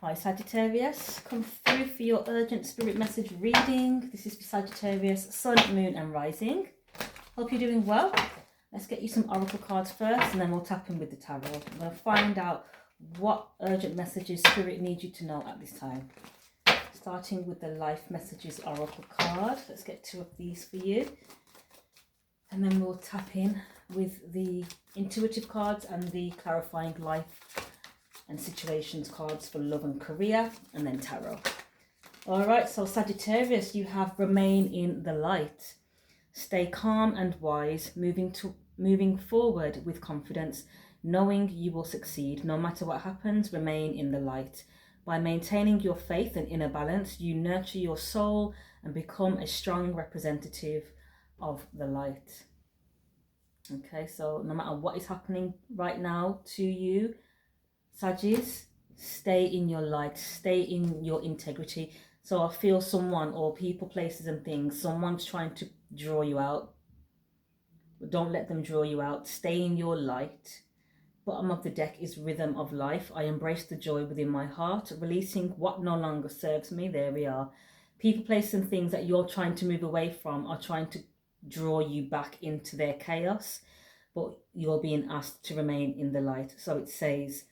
Hi Sagittarius, come through for your urgent spirit message reading. This is for Sagittarius, Sun, Moon and Rising. Hope you're doing well. Let's get you some oracle cards first and then we'll tap in with the tarot. I'm going to find out what urgent messages spirit needs you to know at this time. Starting with the life messages oracle card. Let's get 2 of these for you. And then we'll tap in with the intuitive cards and the clarifying life and situations cards for love and career, and then tarot. All right, so Sagittarius, you have remain in the light. Stay calm and wise, moving forward with confidence, knowing you will succeed. No matter what happens, remain in the light. By maintaining your faith and inner balance, you nurture your soul and become a strong representative of the light. Okay, so no matter what is happening right now to you, Sagittarius, stay in your light, stay in your integrity. So I feel someone or people, places and things, someone's trying to draw you out. But don't let them draw you out. Stay in your light. Bottom of the deck is rhythm of life. I embrace the joy within my heart, releasing what no longer serves me. There we are. People, places and things that you're trying to move away from are trying to draw you back into their chaos, but you're being asked to remain in the light. So it says,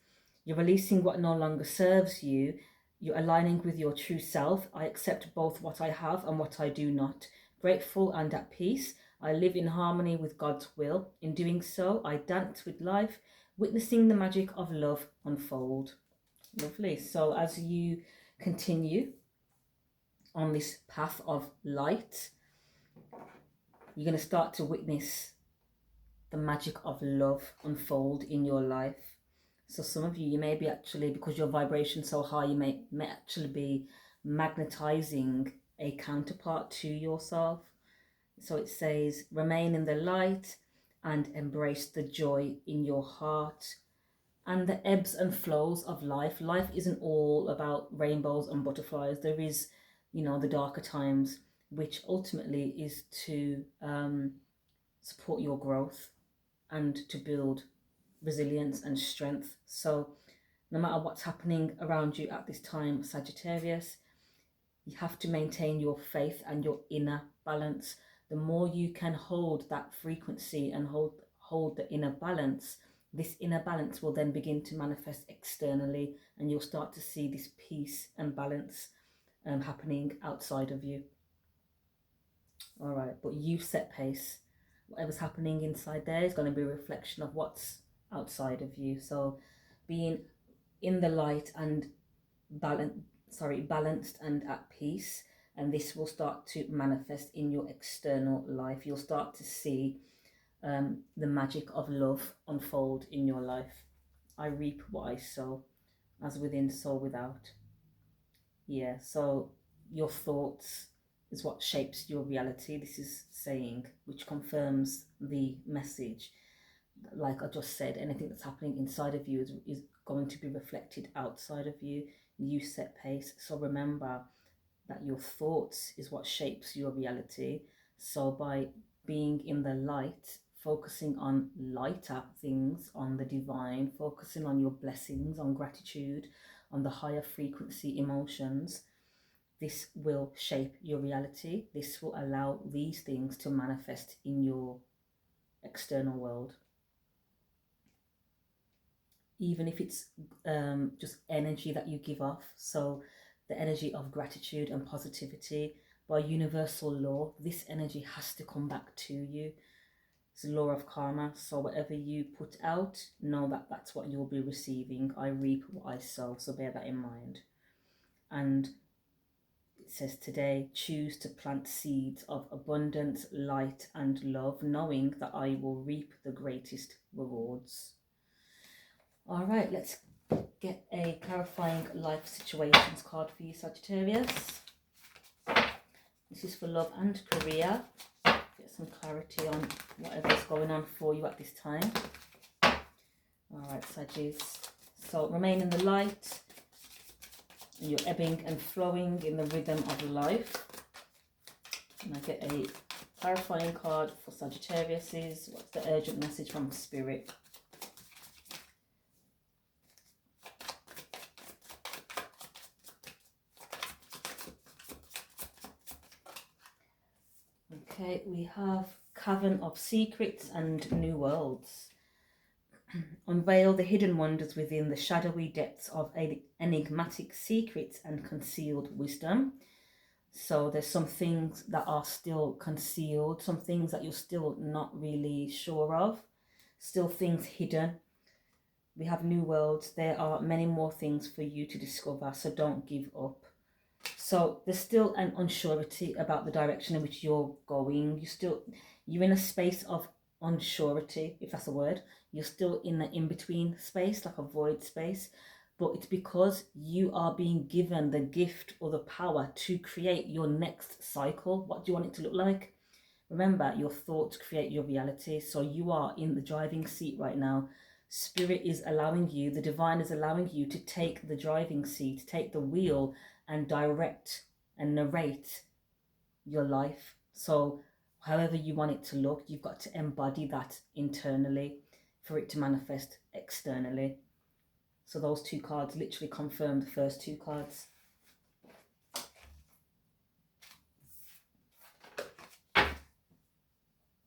you're releasing what no longer serves you. You're aligning with your true self. I accept both what I have and what I do not. Grateful and at peace. I live in harmony with God's will. In doing so, I dance with life, witnessing the magic of love unfold. Lovely. So as you continue on this path of light, you're going to start to witness the magic of love unfold in your life. So some of you may be actually, because your vibration's so high, you may actually be magnetizing a counterpart to yourself. So it says, remain in the light and embrace the joy in your heart and the ebbs and flows of life. Life isn't all about rainbows and butterflies. There is, the darker times, which ultimately is to support your growth and to build resilience and strength. So no matter what's happening around you at this time, Sagittarius, you have to maintain your faith and your inner balance. The more you can hold that frequency and hold the inner balance, this inner balance will then begin to manifest externally, and you'll start to see this peace and balance happening outside of you. All right, but you set pace. Whatever's happening inside there is going to be a reflection of what's outside of you. So being in the light and balanced and at peace, and this will start to manifest in your external life. You'll start to see the magic of love unfold in your life. I reap what I sow, as within, so without. Yeah, so your thoughts is what shapes your reality. This is saying, which confirms the message. Like I just said, anything that's happening inside of you is going to be reflected outside of you. You set pace. So remember that your thoughts is what shapes your reality. So by being in the light, focusing on lighter things, on the divine, focusing on your blessings, on gratitude, on the higher frequency emotions, this will shape your reality. This will allow these things to manifest in your external world. Even if it's just energy that you give off. So the energy of gratitude and positivity, by universal law, this energy has to come back to you. It's the law of karma. So whatever you put out, know that that's what you'll be receiving. I reap what I sow. So bear that in mind. And it says today, choose to plant seeds of abundance, light and love, knowing that I will reap the greatest rewards. All right, let's get a clarifying life situations card for you, Sagittarius. This is for love and career. Get some clarity on whatever's going on for you at this time. All right, Sagittarius. So remain in the light. You're ebbing and flowing in the rhythm of life. And I get a clarifying card for Sagittarius. What's the urgent message from Spirit? Okay, we have Cavern of Secrets and New Worlds. Unveil the hidden wonders within the shadowy depths of enigmatic secrets and concealed wisdom. So there's some things that are still concealed, some things that you're still not really sure of, still things hidden. We have new worlds. There are many more things for you to discover, so don't give up. So there's still an unsurety about the direction in which you're going. You're in a space of unsurety, if that's a word. You're still in the in-between space, like a void space. But it's because you are being given the gift or the power to create your next cycle. What do you want it to look like? Remember, your thoughts create your reality. So you are in the driving seat right now. Spirit is allowing you, the divine is allowing you to take the driving seat, take the wheel and direct and narrate your life. So however you want it to look, you've got to embody that internally for it to manifest externally. So those two cards literally confirm the first two cards.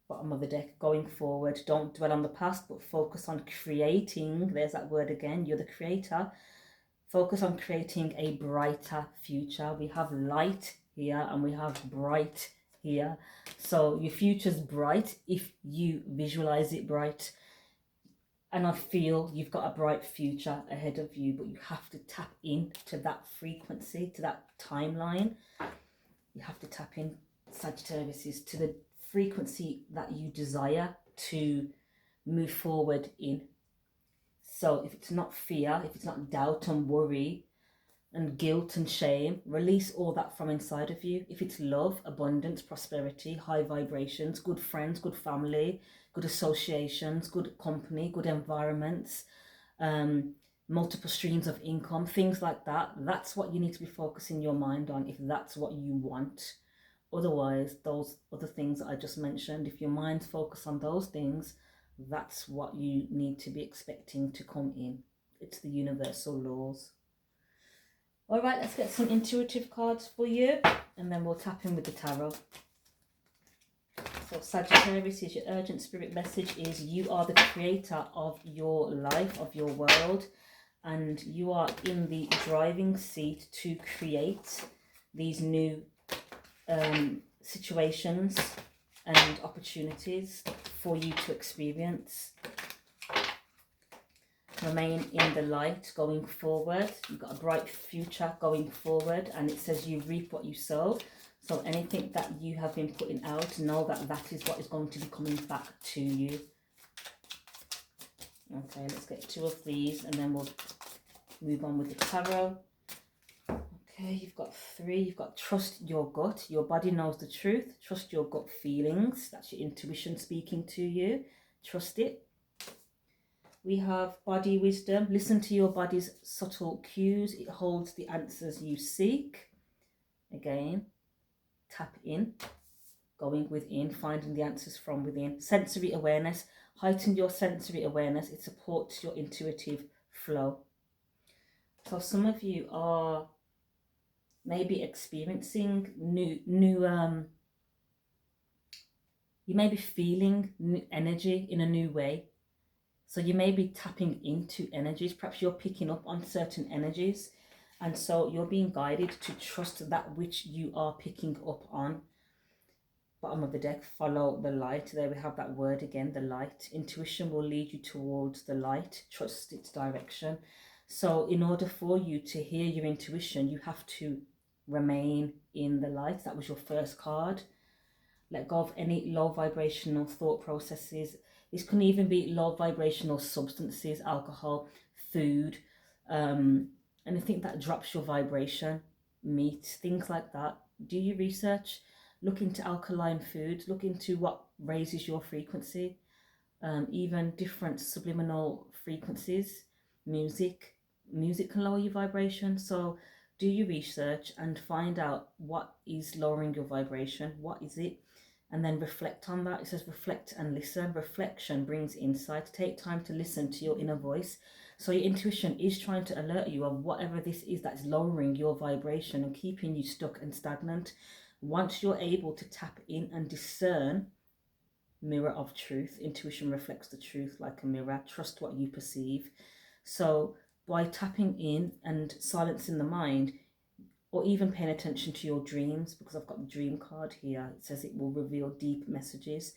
Bottom of the deck, going forward. Don't dwell on the past, but focus on creating. There's that word again. You're the creator. Focus on creating a brighter future. We have light here and we have bright here. So your future's bright if you visualize it bright. And I feel you've got a bright future ahead of you, but you have to tap into that frequency, to that timeline. You have to tap in, Sagittarius, to the frequency that you desire to move forward in. So if it's not fear, if it's not doubt and worry and guilt and shame, release all that from inside of you. If it's love, abundance, prosperity, high vibrations, good friends, good family, good associations, good company, good environments, multiple streams of income, things like that, that's what you need to be focusing your mind on if that's what you want. Otherwise, those other things that I just mentioned, if your mind's focused on those things, that's what you need to be expecting to come in. It's the universal laws. All right, let's get some intuitive cards for you, and then we'll tap in with the tarot. So Sagittarius, is your urgent spirit message is you are the creator of your life, of your world, and you are in the driving seat to create these new situations and opportunities for you to experience. Remain in the light going forward. You've got a bright future going forward, and it says you reap what you sow. So anything that you have been putting out, know that that is what is going to be coming back to you. Okay, let's get two of these and then we'll move on with the tarot. Okay, you've got three. You've got trust your gut. Your body knows the truth. Trust your gut feelings. That's your intuition speaking to you. Trust it. We have body wisdom. Listen to your body's subtle cues. It holds the answers you seek. Again, tap in, going within, finding the answers from within. Sensory awareness. Heighten your sensory awareness. It supports your intuitive flow. So some of you are maybe experiencing you may be feeling new energy in a new way. So you may be tapping into energies. Perhaps you're picking up on certain energies. And so you're being guided to trust that which you are picking up on. Bottom of the deck, follow the light. There we have that word again, the light. Intuition will lead you towards the light. Trust its direction. So in order for you to hear your intuition, you have to remain in the light. That was your first card. Let go of any low vibrational thought processes. This can even be low vibrational substances, alcohol, food, anything that drops your vibration, meat, things like that. Do your research. Look into alkaline foods. Look into what raises your frequency. Even different subliminal frequencies. Music can lower your vibration. So do your research and find out what is lowering your vibration. What is it? And then reflect on that. It says reflect and listen. Reflection brings insight. Take time to listen to your inner voice. So your intuition is trying to alert you of whatever this is that's lowering your vibration and keeping you stuck and stagnant. Once you're able to tap in and discern, mirror of truth, intuition reflects the truth like a mirror, trust what you perceive. So by tapping in and silencing the mind, or even paying attention to your dreams, because I've got the dream card here, it says it will reveal deep messages.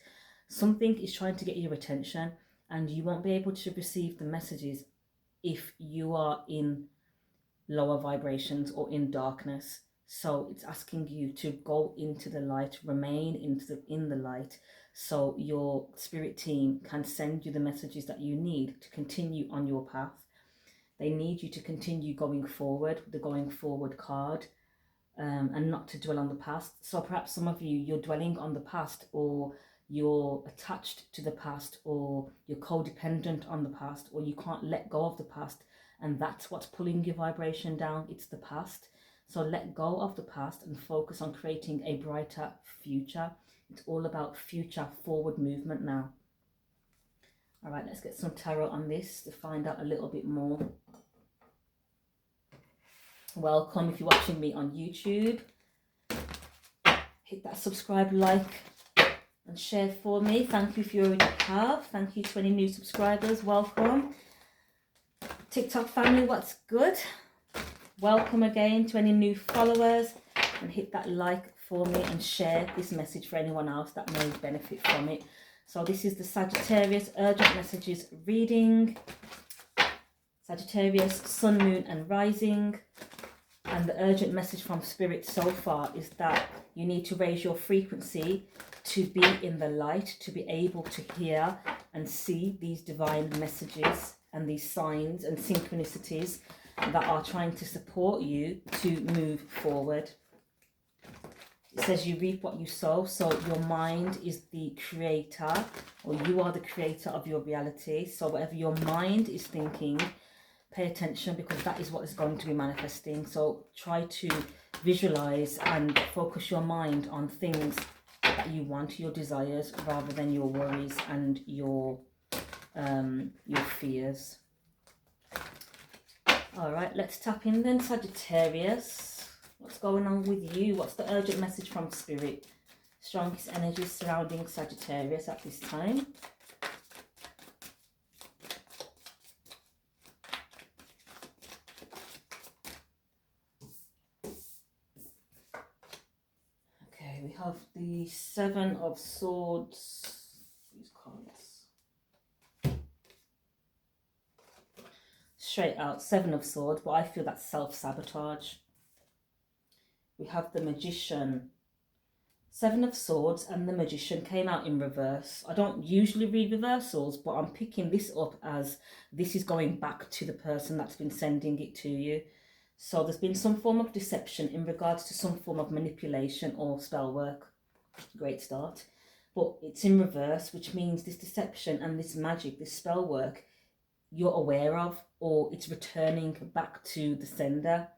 Something is trying to get your attention, and you won't be able to receive the messages if you are in lower vibrations or in darkness. So it's asking you to go into the light, remain in the light, so your spirit team can send you the messages that you need to continue on your path. They need you to continue going forward, the going forward card, and not to dwell on the past. So perhaps some of you, you're dwelling on the past, or you're attached to the past, or you're codependent on the past, or you can't let go of the past, and that's what's pulling your vibration down. It's the past. So let go of the past and focus on creating a brighter future. It's all about future forward movement now. All right, let's get some tarot on this to find out a little bit more. Welcome if you're watching me on YouTube. Hit that subscribe, like and share for me. Thank you if you already have. Thank you to any new subscribers. Welcome. TikTok family, what's good? Welcome again to any new followers, and hit that like for me and share this message for anyone else that may benefit from it. So this is the Sagittarius Urgent Messages reading. Sagittarius, Sun, Moon and Rising. And the urgent message from Spirit so far is that you need to raise your frequency to be in the light, to be able to hear and see these divine messages and these signs and synchronicities that are trying to support you to move forward. It says you reap what you sow, so your mind is the creator, or you are the creator of your reality. So whatever your mind is thinking, pay attention, because that is what is going to be manifesting. So try to visualize and focus your mind on things that you want, your desires, rather than your worries and your fears. All right, let's tap in then, Sagittarius. What's going on with you? What's the urgent message from Spirit? Strongest energies surrounding Sagittarius at this time. Okay, we have the Seven of Swords. These cards. Straight out, Seven of Swords, but I feel that's self-sabotage. We have the Magician. Seven of Swords and the Magician came out in reverse. I don't usually read reversals, but I'm picking this up as this is going back to the person that's been sending it to you. So there's been some form of deception in regards to some form of manipulation or spell work. Great start. But it's in reverse, which means this deception and this magic, this spell work, you're aware of, or it's returning back to the sender.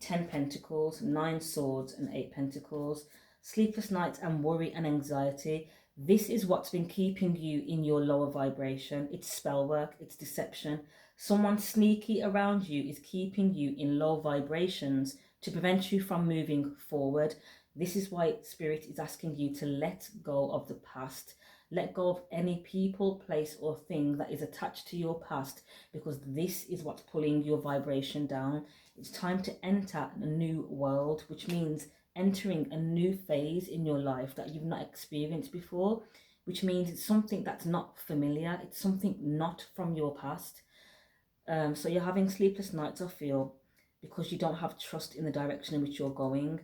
10 Pentacles, 9 Swords and 8 Pentacles. Sleepless nights and worry and anxiety. This is what's been keeping you in your lower vibration. It's spell work, it's deception. Someone sneaky around you is keeping you in low vibrations to prevent you from moving forward. This is why Spirit is asking you to let go of the past. Let go of any people, place or thing that is attached to your past, because this is what's pulling your vibration down. It's time to enter a new world, which means entering a new phase in your life that you've not experienced before, which means it's something that's not familiar. It's something not from your past. So you're having sleepless nights, I feel, because you don't have trust in the direction in which you're going.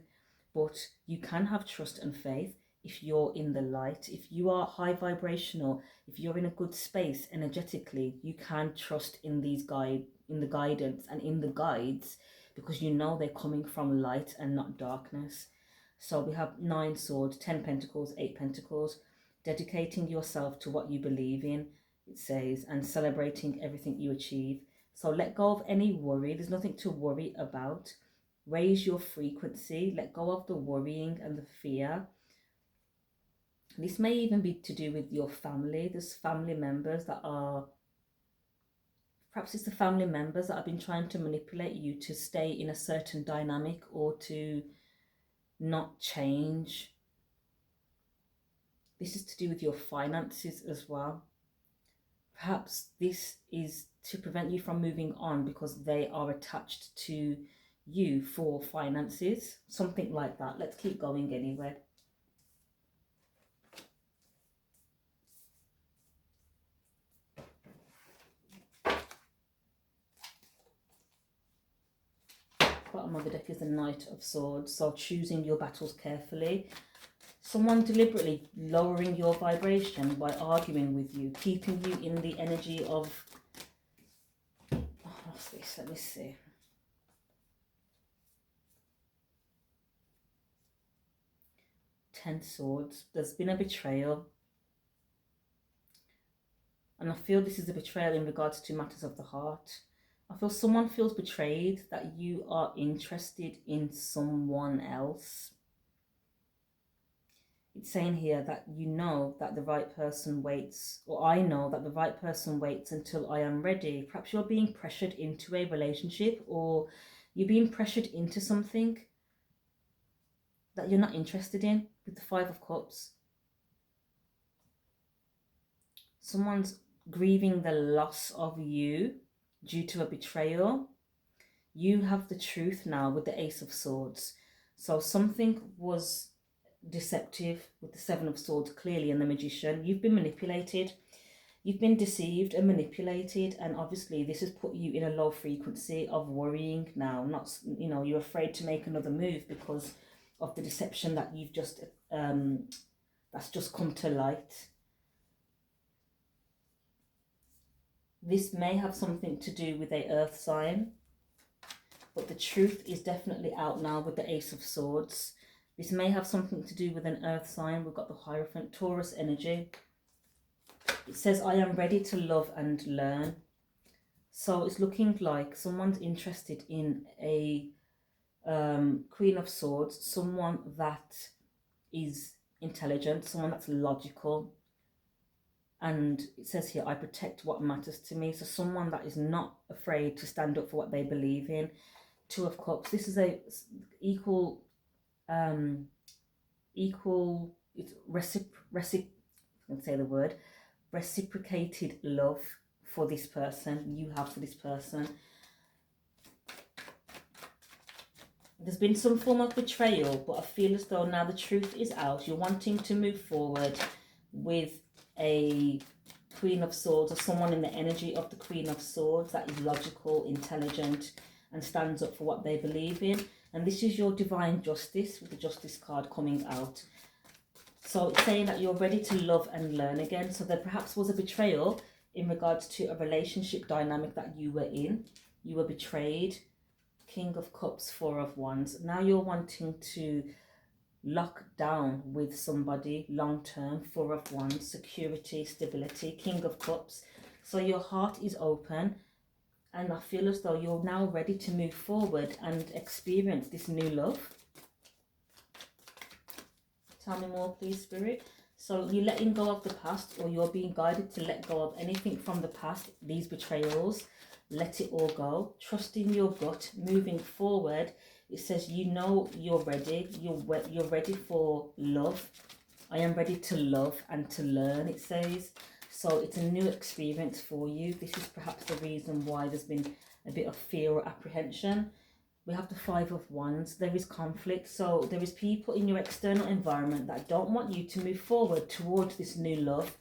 But you can have trust and faith if you're in the light. If you are high vibrational, if you're in a good space energetically, you can trust in these in the guidance and in the guides, because you know they're coming from light and not darkness. So we have 9 Swords, 10 Pentacles, 8 Pentacles. Dedicating yourself to what you believe in, it says, and celebrating everything you achieve. So let go of any worry. There's nothing to worry about. Raise your frequency. Let go of the worrying and the fear. This may even be to do with your family. There's family members that are, perhaps it's the family members that have been trying to manipulate you to stay in a certain dynamic, or to not change. This is to do with your finances as well. Perhaps this is to prevent you from moving on because they are attached to you for finances, something like that. Let's keep going anyway. Bottom of the deck is the Knight of Swords, so choosing your battles carefully. Someone deliberately lowering your vibration by arguing with you, keeping you in the energy of, what's this? Let me see. Ten Swords. There's been a betrayal. And I feel this is a betrayal in regards to matters of the heart. I feel someone feels betrayed that you are interested in someone else. It's saying here that you know that the right person waits, or I know that the right person waits until I am ready. Perhaps you're being pressured into a relationship, or you're being pressured into something that you're not interested in with the Five of Cups. Someone's grieving the loss of you due to a betrayal. You have the truth now with the Ace of Swords. So something was deceptive with the Seven of Swords clearly, and the Magician. You've been manipulated, you've been deceived and manipulated, and obviously this has put you in a low frequency of worrying now. Not, you know, you're afraid to make another move because of the deception that you've just that's just come to light. This may have something to do with a earth sign, but the truth is definitely out now with the Ace of Swords. This may have something to do with an earth sign. We've got the Hierophant, Taurus energy. It says, I am ready to love and learn. So it's looking like someone's interested in a Queen of Swords, someone that is intelligent, someone that's logical. And it says here, I protect what matters to me. So someone that is not afraid to stand up for what they believe in. Two of Cups. This is a equal, it's reciprocated love for this person. You have for this person. There's been some form of betrayal, but I feel as though now the truth is out. You're wanting to move forward with a Queen of Swords, or someone in the energy of the Queen of Swords that is logical, intelligent, and stands up for what they believe in. And this is your divine justice with the Justice card coming out. So it's saying that you're ready to love and learn again. So there perhaps was a betrayal in regards to a relationship dynamic that you were in. You were betrayed. King of Cups, Four of Wands. Now you're wanting to lock down with somebody long term. Four of Wands, security, stability, King of Cups. So your heart is open, and I feel as though you're now ready to move forward and experience this new love. Tell me more, please, Spirit. So you're letting go of the past, or you're being guided to let go of anything from the past, these betrayals. Let it all go. Trust in your gut. Moving forward, it says you know you're ready. You're ready for love. I am ready to love and to learn, it says. So it's a new experience for you. This is perhaps the reason why there's been a bit of fear or apprehension. We have the Five of Wands. There is conflict. So there is people in your external environment that don't want you to move forward towards this new love.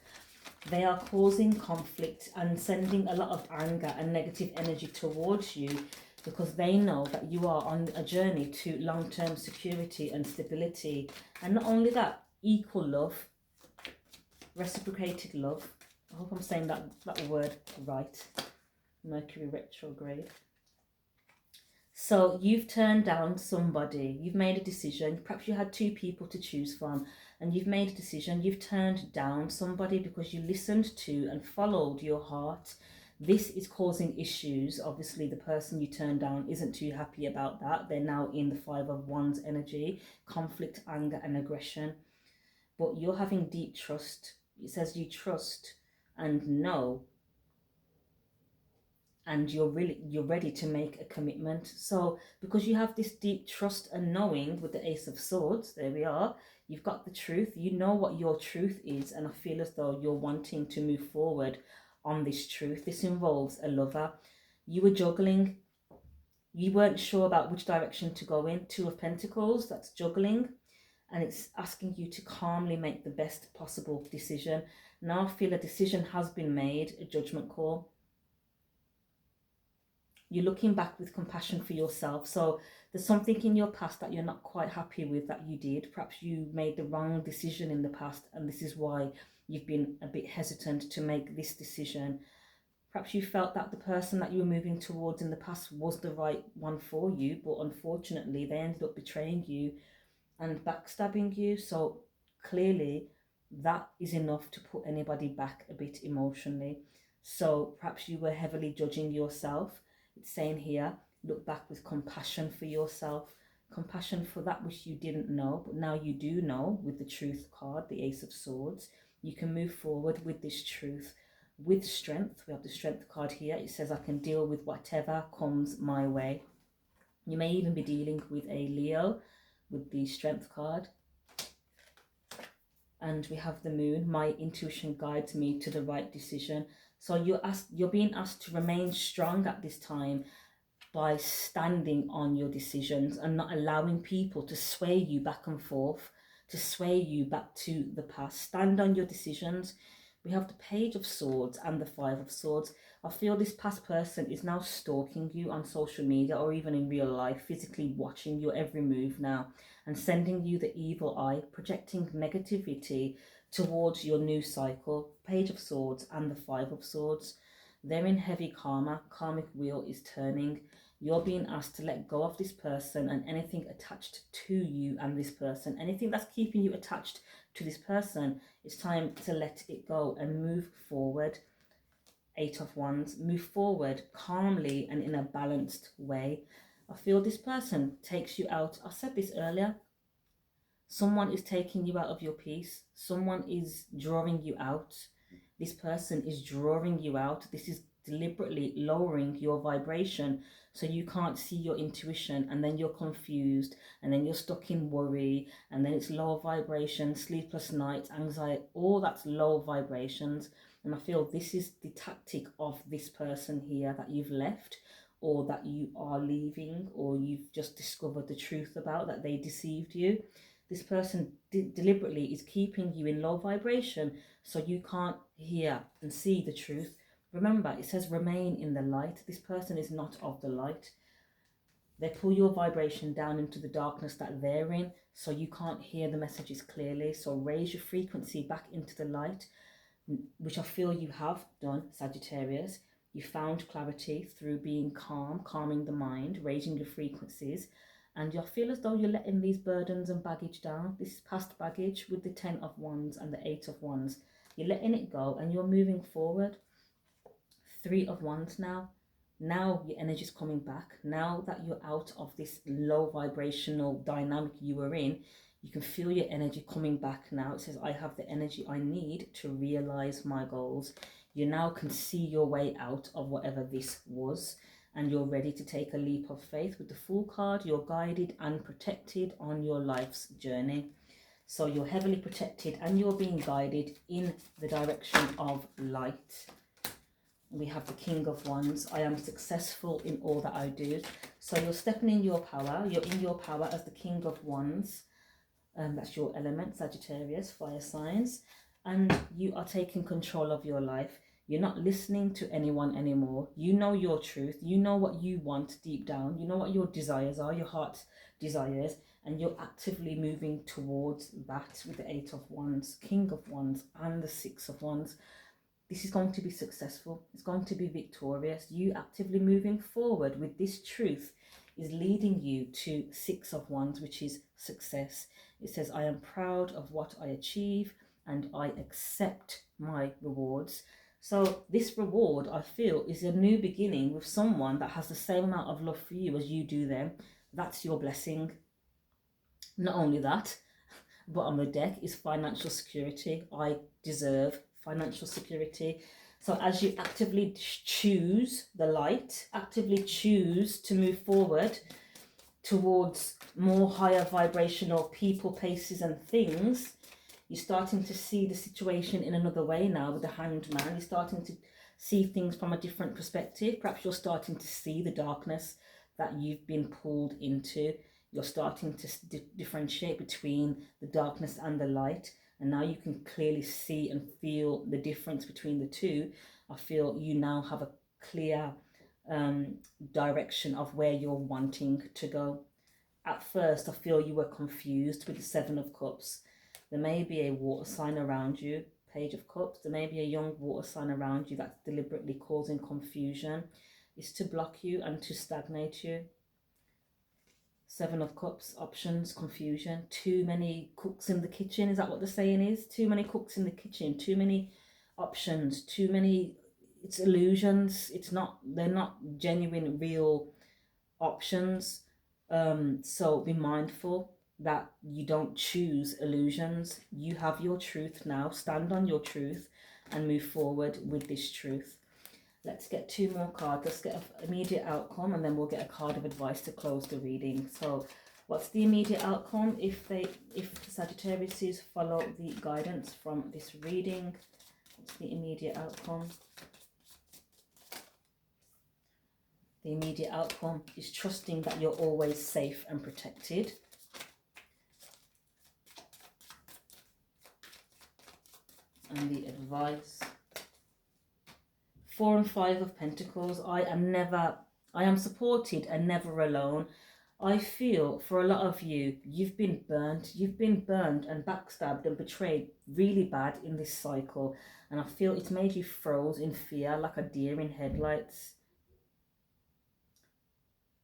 They are causing conflict and sending a lot of anger and negative energy towards you because they know that you are on a journey to long-term security and stability. And not only that, equal love, reciprocated love. I hope I'm saying that word right. Mercury retrograde. So you've turned down somebody. You've made a decision. Perhaps you had two people to choose from, and you've made a decision. You've turned down somebody because you listened to and followed your heart. This is causing issues. Obviously, the person you turned down isn't too happy about that. They're now in the Five of Wands energy, conflict, anger, and aggression. But you're having deep trust. It says you trust and know and you're ready to make a commitment. So because you have this deep trust and knowing with the Ace of Swords, there we are, you've got the truth, you know what your truth is, and I feel as though you're wanting to move forward on this truth. This involves a lover. You were juggling, you weren't sure about which direction to go in. Two of Pentacles, that's juggling, and it's asking you to calmly make the best possible decision. Now I feel a decision has been made, a judgment call. You're looking back with compassion for yourself. So there's something in your past that you're not quite happy with that you did. Perhaps you made the wrong decision in the past, and this is why you've been a bit hesitant to make this decision. Perhaps you felt that the person that you were moving towards in the past was the right one for you, but unfortunately they ended up betraying you and backstabbing you. So clearly that is enough to put anybody back a bit emotionally. So perhaps you were heavily judging yourself. It's saying here, look back with compassion for yourself, compassion for that which you didn't know, but now you do know with the Truth card, the Ace of Swords. You can move forward with this truth with strength. We have the Strength card here. It says, I can deal with whatever comes my way. You may even be dealing with a Leo with the Strength card. And we have the Moon. My intuition guides me to the right decision. So you're being asked to remain strong at this time by standing on your decisions and not allowing people to sway you back and forth, to sway you back to the past. Stand on your decisions. We have the Page of Swords and the Five of Swords. I feel this past person is now stalking you on social media or even in real life, physically watching your every move now and sending you the evil eye, projecting negativity towards your new cycle. Page of Swords and the Five of Swords. They're in heavy karma. Karmic wheel is turning. You're being asked to let go of this person and anything attached to you and this person. Anything that's keeping you attached to this person, it's time to let it go and move forward. Eight of Wands. Move forward calmly and in a balanced way. I feel this person takes you out. I said this earlier. Someone is taking you out of your peace. Someone is drawing you out. This person is drawing you out. This is deliberately lowering your vibration so you can't see your intuition, and then you're confused, and then you're stuck in worry, and then it's low vibration, sleepless nights, anxiety, all that's low vibrations. And I feel this is the tactic of this person here that you've left, or that you are leaving, or you've just discovered the truth about, that they deceived you. This person deliberately is keeping you in low vibration so you can't hear and see the truth. Remember, it says remain in the light. This person is not of the light. They pull your vibration down into the darkness that they're in so you can't hear the messages clearly. So raise your frequency back into the light, which I feel you have done, Sagittarius. You found clarity through being calm, calming the mind, raising your frequencies. And you feel as though you're letting these burdens and baggage down. This is past baggage with the 10 of Wands and the 8 of Wands. You're letting it go and you're moving forward. 3 of Wands now. Now your energy is coming back. Now that you're out of this low vibrational dynamic you were in, you can feel your energy coming back now. It says, I have the energy I need to realize my goals. You now can see your way out of whatever this was, and you're ready to take a leap of faith. With the Fool card, you're guided and protected on your life's journey. So you're heavily protected and you're being guided in the direction of light. We have the King of Wands. I am successful in all that I do. So you're stepping in your power. You're in your power as the King of Wands. That's your element, Sagittarius, fire signs. And you are taking control of your life. You're not listening to anyone anymore. You know your truth. You know what you want deep down. You know what your desires are, your heart desires. And you're actively moving towards that with the 8 of Wands, King of Wands, and the 6 of Wands. This is going to be successful. It's going to be victorious. You actively moving forward with this truth is leading you to 6 of Wands, which is success. It says, I am proud of what I achieve and I accept my rewards. So this reward, I feel, is a new beginning with someone that has the same amount of love for you as you do them. That's your blessing. Not only that, but on the deck is financial security. I deserve financial security. So as you actively choose the light, actively choose to move forward towards more higher vibrational people, places and things, you're starting to see the situation in another way now with the Hanged Man. You're starting to see things from a different perspective. Perhaps you're starting to see the darkness that you've been pulled into. You're starting to differentiate between the darkness and the light. And now you can clearly see and feel the difference between the two. I feel you now have a clear direction of where you're wanting to go. At first, I feel you were confused with the Seven of Cups. There may be a water sign around you, Page of Cups. There may be a young water sign around you that's deliberately causing confusion. It's to block you and to stagnate you. Seven of Cups, options, confusion. Too many cooks in the kitchen. Is that what the saying is? Too many cooks in the kitchen. Too many options. Too many. It's illusions. They're not genuine, real options. So be mindful that you don't choose illusions. You have your truth now. Stand on your truth and move forward with this truth. Let's get two more cards. Let's get an immediate outcome and then we'll get a card of advice to close the reading. So what's the immediate outcome if the Sagittarius follow the guidance from this reading? What's the immediate outcome? The immediate outcome is trusting that you're always safe and protected. And the advice. 4 and 5 of Pentacles. I am supported and never alone. I feel for a lot of you, you've been burnt. You've been burned and backstabbed and betrayed really bad in this cycle. And I feel it's made you froze in fear like a deer in headlights.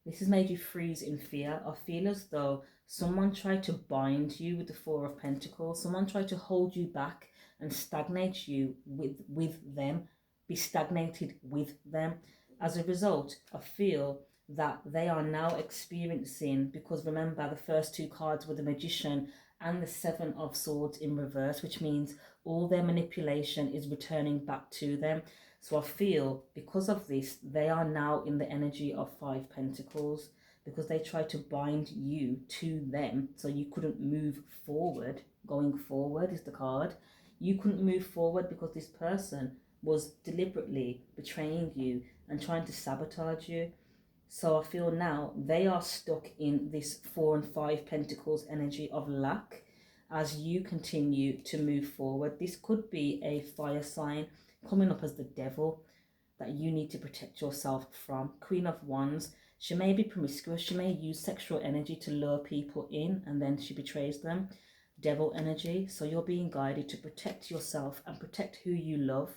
This has made you freeze in fear. I feel as though someone tried to bind you with the 4 of Pentacles. Someone tried to hold you back and stagnate you with them. Be stagnated with them. As a result, I feel that they are now experiencing, because remember the first two cards were the Magician and the 7 of Swords in reverse, which means all their manipulation is returning back to them. So I feel because of this, they are now in the energy of 5 Pentacles because they tried to bind you to them so you couldn't move forward. Going forward is the card. You couldn't move forward because this person was deliberately betraying you and trying to sabotage you. So I feel now they are stuck in this 4 and 5 Pentacles energy of lack as you continue to move forward. This could be a fire sign coming up as the devil that you need to protect yourself from. Queen of Wands, she may be promiscuous. She may use sexual energy to lure people in and then she betrays them. Devil energy. So you're being guided to protect yourself and protect who you love.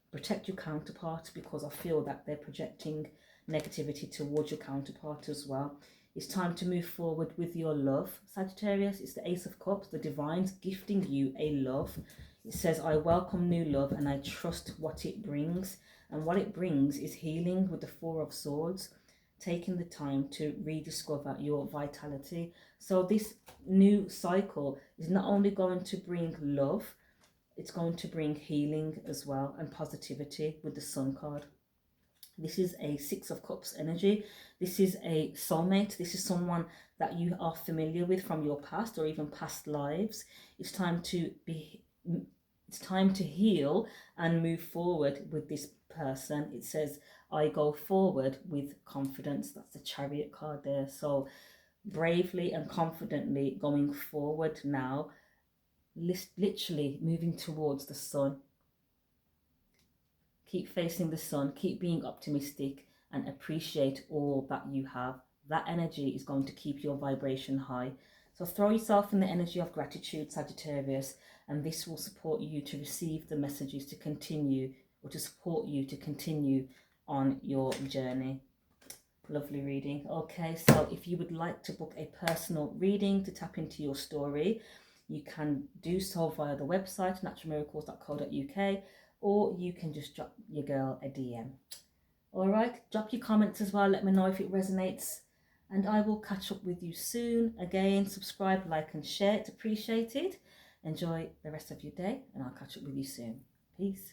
Protect your counterpart because I feel that they're projecting negativity towards your counterpart as well. It's time to move forward with your love, Sagittarius. It's the Ace of Cups. The Divine's gifting you a love. It says, I welcome new love and I trust what it brings. And what it brings is healing with the 4 of Swords. Taking the time to rediscover your vitality. So this new cycle is not only going to bring love, it's going to bring healing as well and positivity with the Sun card. This is a 6 of Cups energy. This is a soulmate. This is someone that you are familiar with from your past or even past lives. It's time to heal and move forward with this person. It says, I go forward with confidence. That's the Chariot card there. So bravely and confidently going forward now, literally moving towards the sun. Keep facing the sun, keep being optimistic and appreciate all that you have. That energy is going to keep your vibration high. So throw yourself in the energy of gratitude, Sagittarius, and this will support you to receive the messages to continue, or to support you to continue on your journey. Lovely reading. Okay, so if you would like to book a personal reading to tap into your story, you can do so via the website naturalmiracles.co.uk, or you can just drop your girl a DM. All right, drop your comments as well. Let me know if it resonates, and I will catch up with you soon. Again, subscribe, like, and share. It's appreciated. Enjoy the rest of your day, and I'll catch up with you soon. Peace.